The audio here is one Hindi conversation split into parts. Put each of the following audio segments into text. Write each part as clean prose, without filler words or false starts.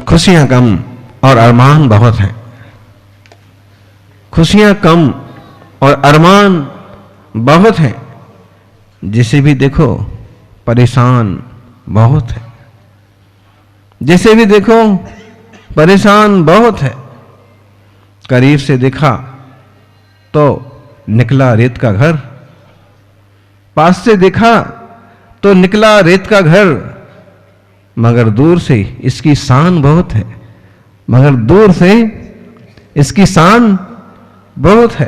खुशियां कम और अरमान बहुत है। खुशियां कम और अरमान बहुत है। जिसे भी देखो परेशान बहुत है। जिसे भी देखो परेशान बहुत है। करीब से देखा तो निकला रेत का घर, पास से देखा तो निकला रेत का घर, मगर दूर से इसकी शान बहुत है। मगर दूर से इसकी शान बहुत है।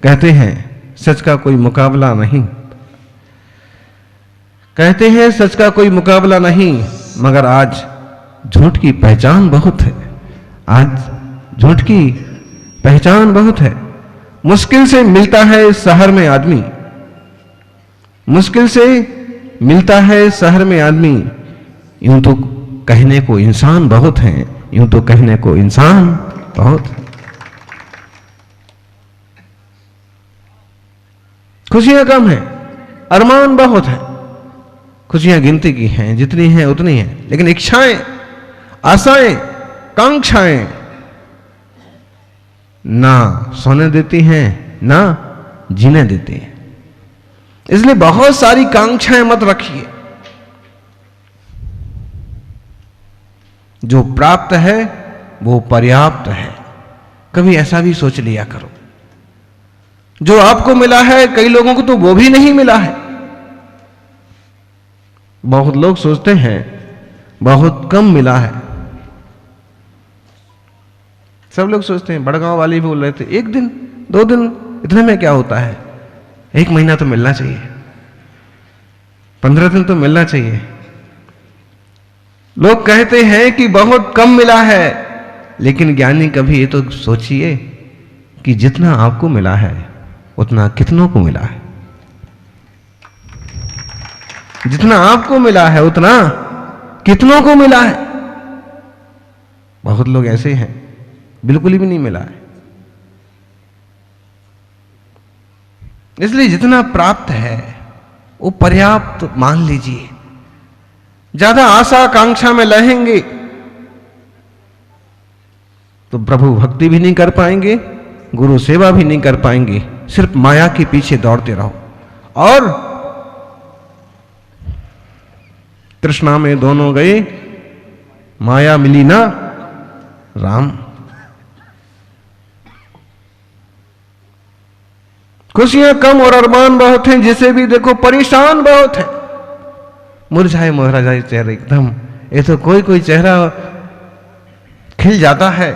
कहते हैं सच का कोई मुकाबला नहीं, कहते हैं सच का कोई मुकाबला नहीं, मगर आज झूठ की पहचान बहुत है। आज झूठ की पहचान बहुत है। मुश्किल से मिलता है शहर में आदमी, मुश्किल से मिलता है शहर में आदमी। यूं तो कहने को इंसान बहुत हैं, यूं तो कहने को इंसान बहुत है। खुशियां कम हैं, अरमान बहुत है। खुशियां गिनती की हैं, जितनी हैं उतनी हैं, लेकिन इच्छाएं, आशाएं, कांक्षाएं ना सोने देती हैं, ना जीने देती हैं। इसलिए बहुत सारी कांक्षाएं मत रखिए। जो प्राप्त है वो पर्याप्त है। कभी ऐसा भी सोच लिया करो। जो आपको मिला है कई लोगों को तो वो भी नहीं मिला है। बहुत लोग सोचते हैं बहुत कम मिला है। सब लोग सोचते हैं, बड़गांव वाले भी बोल रहे थे, 1 दिन 2 दिन इतने में क्या होता है, 1 महीना तो मिलना चाहिए, 15 दिन तो मिलना चाहिए। लोग कहते हैं कि बहुत कम मिला है, लेकिन ज्ञानी कभी ये तो सोचिए कि जितना आपको मिला है उतना कितनों को मिला है। जितना आपको मिला है उतना कितनों को मिला है। बहुत लोग ऐसे हैं बिल्कुल भी नहीं मिला है। इसलिए जितना प्राप्त है वो पर्याप्त मान लीजिए। ज्यादा आशा आकांक्षा में रहेंगे तो प्रभु भक्ति भी नहीं कर पाएंगे, गुरु सेवा भी नहीं कर पाएंगे। सिर्फ माया के पीछे दौड़ते रहो। और तृष्णा में दोनों गए, माया मिली ना राम। खुशियां कम और अरमान बहुत हैं। जिसे भी देखो परेशान बहुत है। मुरझाए मुरझाए चेहरे एकदम। ये तो कोई कोई चेहरा खिल जाता है।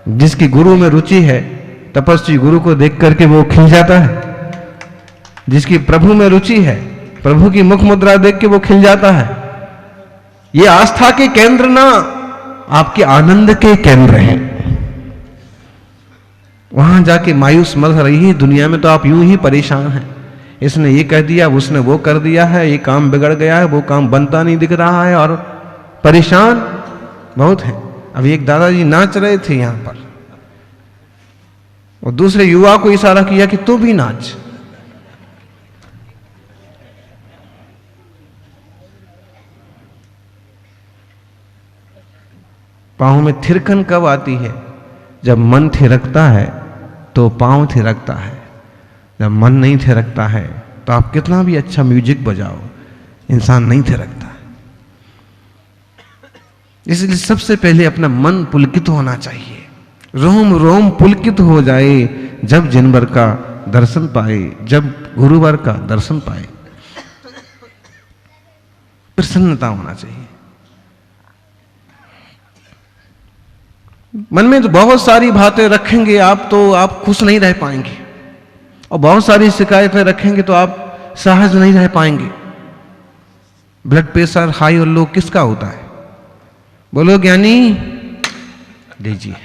जिसकी गुरु में रुचि है, तपस्वी गुरु को देख करके वो खिल जाता है। जिसकी प्रभु में रुचि है, प्रभु की मुख मुद्रा देख के वो खिल जाता है। ये आस्था के केंद्र ना आपके आनंद के केंद्र हैं। वहां जाके मायूस मत रहिए। दुनिया में तो आप यूं ही परेशान हैं। इसने ये कह दिया, उसने वो कर दिया है, ये काम बिगड़ गया है, वो काम बनता नहीं दिख रहा है, और परेशान बहुत है। अभी एक दादाजी नाच रहे थे यहां पर, और दूसरे युवा को इशारा किया कि तू भी नाच। पांव में थिरकन कब आती है? जब मन थिरकता है तो पांव थिरकता है। जब मन नहीं थिरकता है तो आप कितना भी अच्छा म्यूजिक बजाओ, इंसान नहीं थिरकता। इसलिए सबसे पहले अपना मन पुलकित होना चाहिए। रोम रोम पुलकित हो जाए जब जिनवर का दर्शन पाए, जब गुरुवर का दर्शन पाए। प्रसन्नता होना चाहिए। मन में तो बहुत सारी बातें रखेंगे आप तो आप खुश नहीं रह पाएंगे, और बहुत सारी शिकायतें रखेंगे तो आप सहज नहीं रह पाएंगे। ब्लड प्रेशर हाई और लो किसका होता है? बोलो ज्ञानी, लीजिए।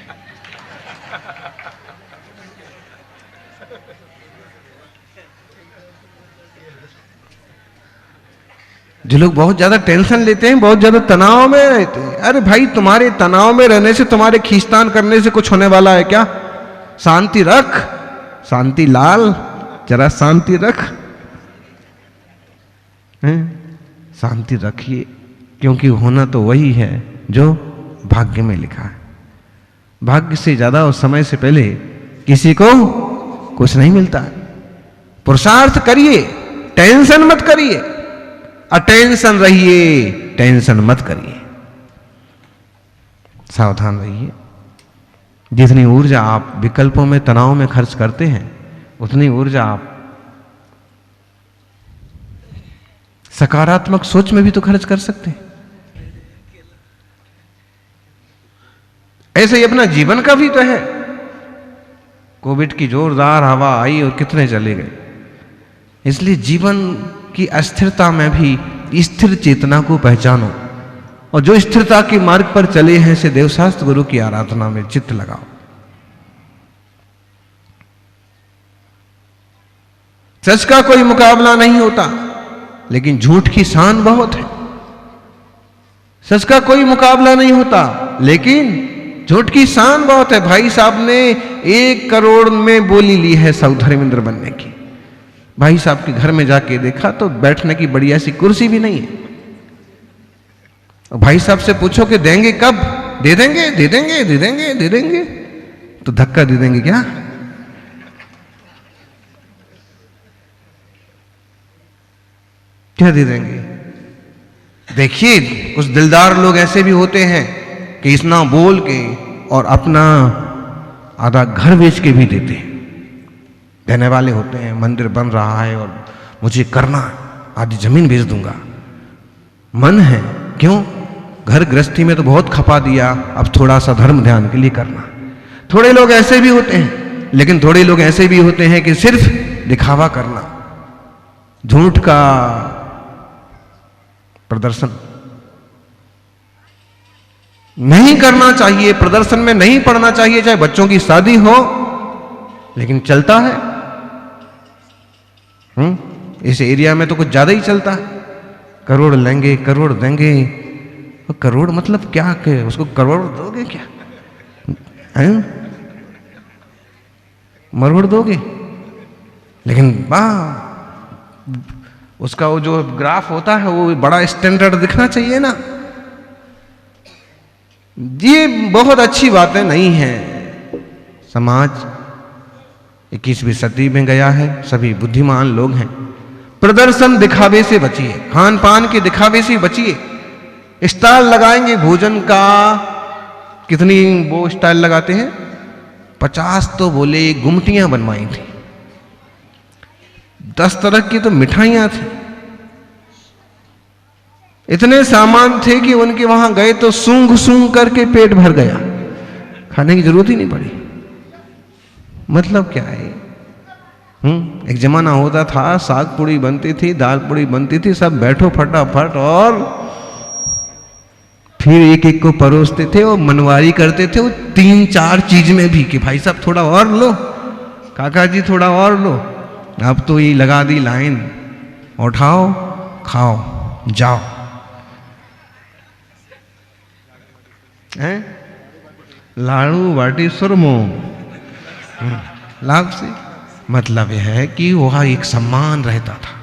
जो लोग बहुत ज्यादा टेंशन लेते हैं, बहुत ज्यादा तनाव में रहते हैं, अरे भाई तुम्हारे तनाव में रहने से, तुम्हारे खींचतान करने से कुछ होने वाला है क्या? शांति रख, शांति लाल, जरा शांति रख, शांति रखिए, क्योंकि होना तो वही है जो भाग्य में लिखा है। भाग्य से ज्यादा और समय से पहले किसी को कुछ नहीं मिलता है। पुरुषार्थ करिए, टेंशन मत करिए, अटेंशन रहिए, टेंशन मत करिए। सावधान रहिए। जितनी ऊर्जा आप विकल्पों में, तनाव में खर्च करते हैं, उतनी ऊर्जा आप सकारात्मक सोच में भी तो खर्च कर सकते हैं। ऐसे ही अपना जीवन का भी तो है। कोविड की जोरदार हवा आई और कितने चले गए। इसलिए जीवन की अस्थिरता में भी स्थिर चेतना को पहचानो, और जो स्थिरता के मार्ग पर चले हैं से देवशास्त्र गुरु की आराधना में चित्त लगाओ। सच का कोई मुकाबला नहीं होता, लेकिन झूठ की शान बहुत है। सच का कोई मुकाबला नहीं होता, लेकिन झूठ की शान बहुत है। भाई साहब ने 1 करोड़ में बोली ली है धर्मेंद्र बनने की। भाई साहब के घर में जाके देखा तो बैठने की बढ़िया सी कुर्सी भी नहीं है। और भाई साहब से पूछो कि देंगे कब? दे देंगे, दे देंगे, दे देंगे, दे देंगे, तो धक्का दे देंगे क्या? क्या दे देंगे? देखिए, कुछ दिलदार लोग ऐसे भी होते हैं कि इतना बोल के और अपना आधा घर बेच के भी देते हैं। देने वाले होते हैं, मंदिर बन रहा है और मुझे करना, आधी जमीन बेच दूंगा। मन है, क्यों? घर गृहस्थी में तो बहुत खपा दिया, अब थोड़ा सा धर्म ध्यान के लिए करना। थोड़े लोग ऐसे भी होते हैं, लेकिन थोड़े लोग ऐसे भी होते हैं कि सिर्फ दिखावा करना, झूठ का प्रदर्शन नहीं करना चाहिए, प्रदर्शन में नहीं पड़ना चाहिए। चाहे बच्चों की शादी हो, लेकिन चलता है। इस एरिया में तो कुछ ज्यादा ही चलता है। करोड़ लेंगे, करोड़ देंगे। करोड़ मतलब क्या? के उसको करोड़ दोगे क्या? मरोड़ दोगे? लेकिन उसका वो जो ग्राफ होता है वो बड़ा स्टैंडर्ड दिखना चाहिए ना। ये बहुत अच्छी बातें नहीं है। समाज 21वीं सदी में गया है, सभी बुद्धिमान लोग हैं। प्रदर्शन दिखावे से बचिए, खान पान के दिखावे से बचिए। स्टाइल लगाएंगे भोजन का, कितनी वो स्टाइल लगाते हैं, 50 तो बोले गुमटियां बनवाई थी, 10 तरह की तो मिठाइयां थी। इतने सामान थे कि उनके वहां गए तो सूंघ सूंघ करके पेट भर गया, खाने की जरूरत ही नहीं पड़ी। मतलब क्या है? एक जमाना होता था, साग पूड़ी बनती थी, दाल पूड़ी बनती थी, सब बैठो फटाफट और फिर एक एक को परोसते थे और मनवारी करते थे वो 3-4 चीज में भी कि भाई साहब थोड़ा और लो, काका जी थोड़ा और लो। अब तो ये लगा दी लाइन, उठाओ खाओ जाओ। हैं? लाड़ू बाटी सुरमो लाभ से मतलब यह है कि वह एक सम्मान रहता था।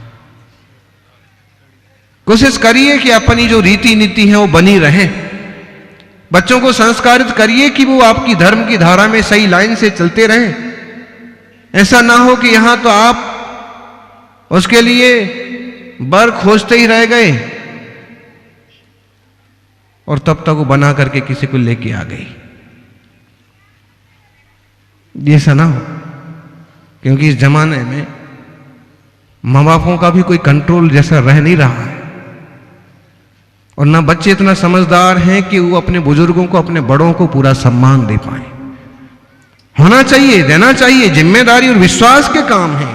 कोशिश करिए कि अपनी जो रीति नीति है वो बनी रहे। बच्चों को संस्कारित करिए कि वो आपकी धर्म की धारा में सही लाइन से चलते रहें। ऐसा ना हो कि यहां तो आप उसके लिए बर खोजते ही रह गए और तब तक वो बना करके किसी को लेके आ गई। ऐसा ना हो, क्योंकि इस जमाने में मां बापों का भी कोई कंट्रोल जैसा रह नहीं रहा है, और ना बच्चे इतना समझदार हैं कि वो अपने बुजुर्गों को, अपने बड़ों को पूरा सम्मान दे पाए। होना चाहिए, देना चाहिए, जिम्मेदारी और विश्वास के काम है।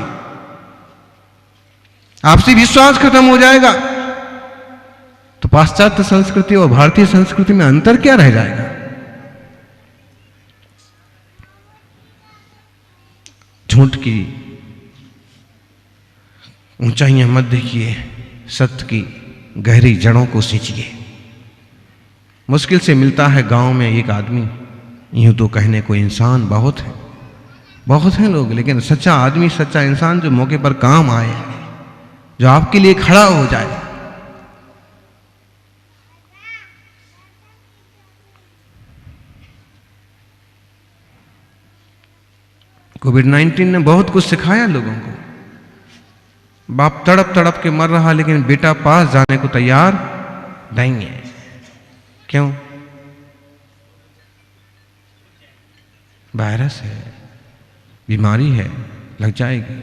आपसी विश्वास खत्म हो जाएगा तो पाश्चात्य संस्कृति और भारतीय संस्कृति में अंतर क्या रह जाएगा? झूठ की ऊंचाइयां मत देखिए, सत्य की गहरी जड़ों को सींचिए। मुश्किल से मिलता है गांव में एक आदमी, यूं तो कहने को इंसान बहुत है, बहुत हैं लोग, लेकिन सच्चा आदमी, सच्चा इंसान जो मौके पर काम आए, जो आपके लिए खड़ा हो जाए। कोविड-19 ने बहुत कुछ सिखाया लोगों को। बाप तड़प तड़प के मर रहा, लेकिन बेटा पास जाने को तैयार नहीं है। क्यों? वायरस है, बीमारी है, लग जाएगी।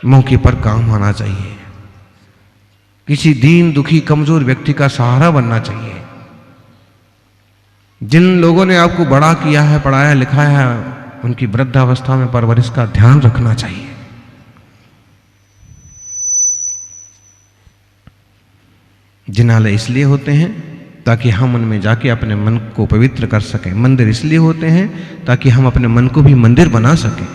मौके पर काम आना चाहिए। किसी दीन दुखी कमजोर व्यक्ति का सहारा बनना चाहिए। जिन लोगों ने आपको बड़ा किया है, पढ़ाया लिखाया है, उनकी वृद्धावस्था में परवरिश का ध्यान रखना चाहिए। जिनालय इसलिए होते हैं ताकि हम उनमें जाके अपने मन को पवित्र कर सकें। मंदिर इसलिए होते हैं ताकि हम अपने मन को भी मंदिर बना सकें।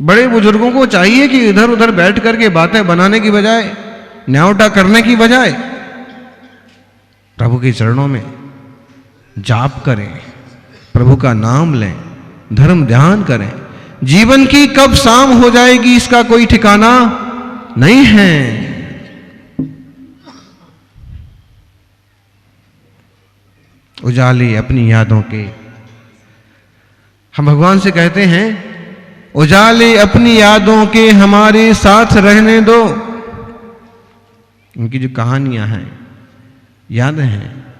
बड़े बुजुर्गों को चाहिए कि इधर उधर बैठ करके बातें बनाने की बजाय, न्यावटा करने की बजाय प्रभु के चरणों में जाप करें, प्रभु का नाम लें, धर्म ध्यान करें। जीवन की कब शाम हो जाएगी इसका कोई ठिकाना नहीं है। उजाले अपनी यादों के, हम भगवान से कहते हैं, उजाले अपनी यादों के हमारे साथ रहने दो। उनकी जो कहानियां हैं, यादें हैं,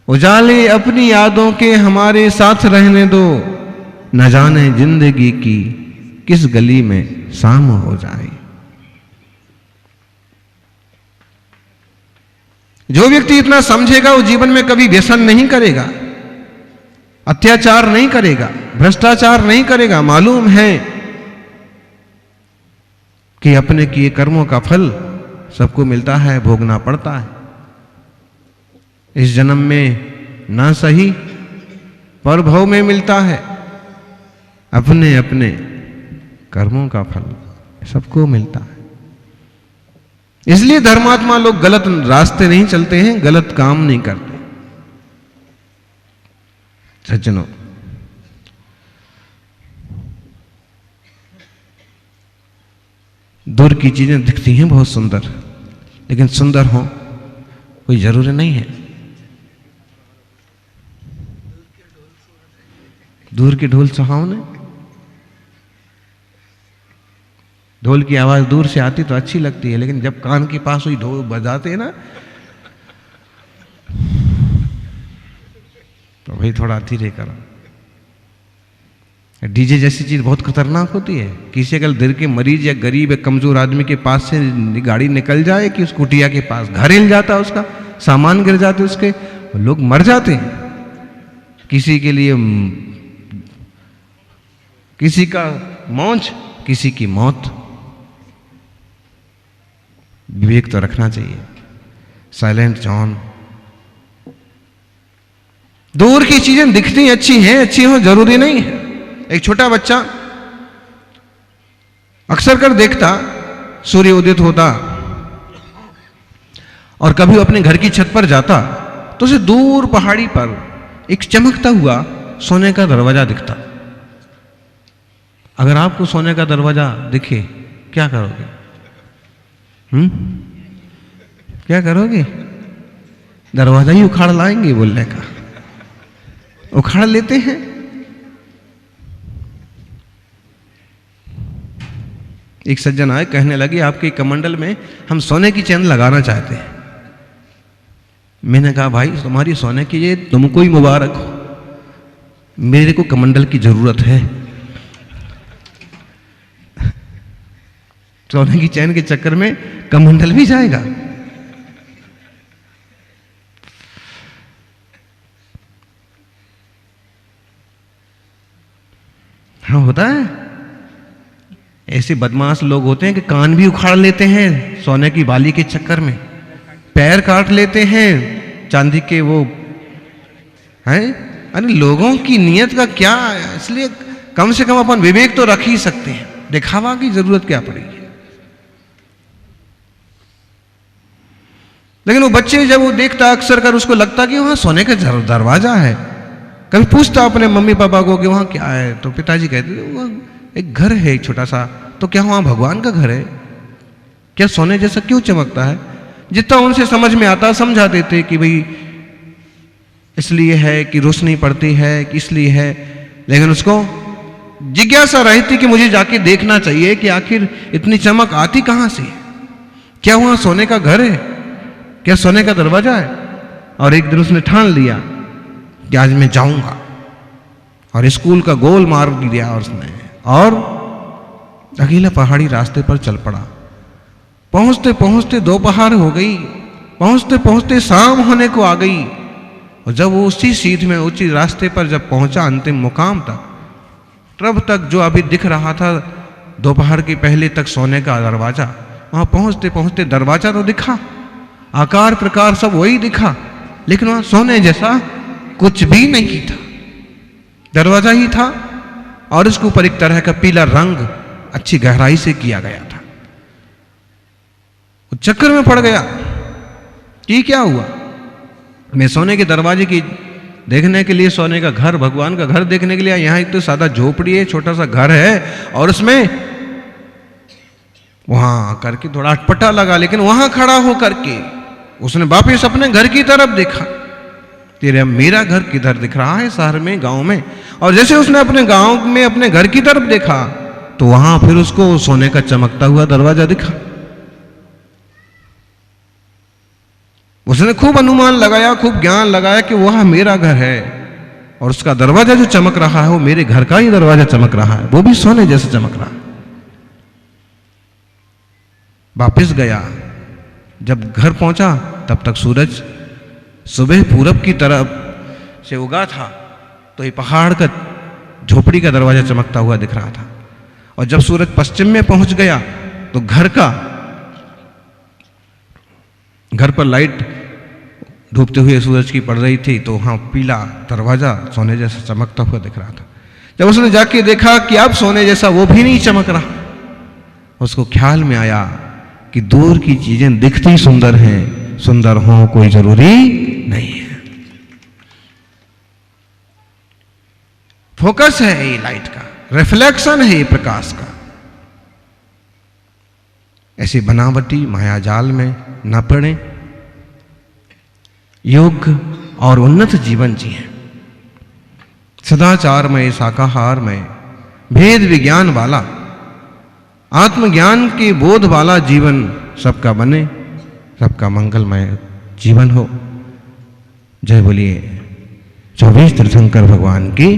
उजाले अपनी यादों के हमारे साथ रहने दो, न जाने जिंदगी की किस गली में शाम हो जाए। जो व्यक्ति इतना समझेगा वो जीवन में कभी व्यसन नहीं करेगा, अत्याचार नहीं करेगा, भ्रष्टाचार नहीं करेगा। मालूम है कि अपने किए कर्मों का फल सबको मिलता है, भोगना पड़ता है। इस जन्म में ना सही पर भव में मिलता है। अपने अपने कर्मों का फल सबको मिलता है। इसलिए धर्मात्मा लोग गलत रास्ते नहीं चलते हैं, गलत काम नहीं करते। सज्जनों, दूर की चीजें दिखती हैं बहुत सुंदर, लेकिन सुंदर हो कोई जरूरी नहीं है। दूर के ढोल सुहावने, ढोल की आवाज दूर से आती तो अच्छी लगती है, लेकिन जब कान के पास हुई ढोल बजाते हैं ना, तो भाई थोड़ा धीरे करो। डीजे जैसी चीज बहुत खतरनाक होती है। किसी अगर दिल के मरीज या गरीब या कमजोर आदमी के पास से गाड़ी निकल जाए कि उस कुटिया के पास, घर हिल जाता, उसका सामान गिर जाते, उसके लोग मर जाते हैं। किसी के लिए किसी का मौज, किसी की मौत। विवेक तो रखना चाहिए। Silent John. दूर की चीजें दिखती अच्छी हैं, अच्छी हो जरूरी नहीं है। एक छोटा बच्चा अक्सर कर देखता सूर्य उदित होता और कभी अपने घर की छत पर जाता तो उसे दूर पहाड़ी पर एक चमकता हुआ सोने का दरवाजा दिखता। अगर आपको सोने का दरवाजा दिखे, क्या करोगे? क्या करोगे? दरवाजा ही उखाड़ लाएंगे बोलने का। उखाड़ लेते हैं। एक सज्जन आए, कहने लगे आपके कमंडल में हम सोने की चैन लगाना चाहते हैं। मैंने कहा भाई तुम्हारी सोने की ये तुमको ही मुबारक हो, मेरे को कमंडल की जरूरत है। सोने की चैन के चक्कर में कमंडल भी जाएगा। हाँ, होता है। ऐसे बदमाश लोग होते हैं कि कान भी उखाड़ लेते हैं सोने की बाली के चक्कर में, पैर काट लेते हैं चांदी के वो हैं। अरे लोगों की नीयत का क्या है? इसलिए कम से कम अपन विवेक तो रख ही सकते हैं। दिखावा की जरूरत क्या पड़ी है? लेकिन वो बच्चे जब वो देखता अक्सर कर उसको लगता कि वहां सोने का दरवाजा है। कभी पूछता अपने मम्मी पापा को कि वहां क्या है, तो पिताजी कहते थे वहां एक घर है एक छोटा सा। तो क्या वहां भगवान का घर है? क्या सोने जैसा क्यों चमकता है? जितना उनसे समझ में आता समझा देते कि भाई इसलिए है कि रोशनी पड़ती है कि इसलिए है। लेकिन उसको जिज्ञासा रहती कि मुझे जाके देखना चाहिए कि आखिर इतनी चमक आती कहां से है? क्या वहां सोने का घर है? क्या सोने का दरवाजा है? और एक दिन उसने ठान लिया कि आज मैं जाऊंगा, और स्कूल का गोल मार दिया उसने और अकेला पहाड़ी रास्ते पर चल पड़ा। पहुंचते पहुंचते दोपहर हो गई, पहुंचते पहुंचते शाम होने को आ गई। और जब वो उसी सीध में उसी रास्ते पर जब पहुंचा अंतिम मुकाम तक, तब तक जो अभी दिख रहा था दोपहर के पहले तक सोने का दरवाजा, वहां पहुंचते पहुंचते दरवाजा तो दिखा, आकार प्रकार सब वही दिखा, लेकिन वहां सोने जैसा कुछ भी नहीं था। दरवाजा ही था और इसके ऊपर एक तरह का पीला रंग अच्छी गहराई से किया गया था। वो चक्कर में पड़ गया कि क्या हुआ? मैं सोने के दरवाजे की देखने के लिए, सोने का घर, भगवान का घर देखने के लिए, यहां एक तो सादा झोपड़ी है, छोटा सा घर है, और उसमें वहां करके थोड़ा अटपटा लगा। लेकिन वहां खड़ा हो करके उसने वापिस अपने घर की तरफ देखा। तेरे मेरा घर किधर दिख रहा है? शहर में, गांव में? और जैसे उसने अपने गांव में अपने घर की तरफ देखा तो वहां फिर उसको सोने का चमकता हुआ दरवाजा दिखा। उसने खूब अनुमान लगाया, खूब ज्ञान लगाया कि वह मेरा घर है, और उसका दरवाजा जो चमक रहा है वो मेरे घर का ही दरवाजा चमक रहा है, वो भी सोने जैसे चमक रहा है। वापिस गया, जब घर पहुंचा तब तक सूरज सुबह पूरब की तरफ से उगा था, तो ये पहाड़ का झोपड़ी का दरवाजा चमकता हुआ दिख रहा था। और जब सूरज पश्चिम में पहुंच गया तो घर पर लाइट डूबते हुए सूरज की पड़ रही थी, तो वहां पीला दरवाजा सोने जैसा चमकता हुआ दिख रहा था। जब उसने जाके देखा कि अब सोने जैसा वो भी नहीं चमक रहा, उसको ख्याल में आया कि दूर की चीजें दिखती सुंदर हैं, सुंदर हो कोई जरूरी नहीं है। फोकस है ये लाइट का, रिफ्लेक्शन है ये प्रकाश का। ऐसी बनावटी मायाजाल में न पड़े, योग्य और उन्नत जीवन जिए, सदाचारमय, शाकाहारमय, भेद विज्ञान वाला, आत्मज्ञान के बोध वाला जीवन सबका बने, सबका मंगलमय जीवन हो। जय बोलिए 24 तीर्थंकर भगवान की।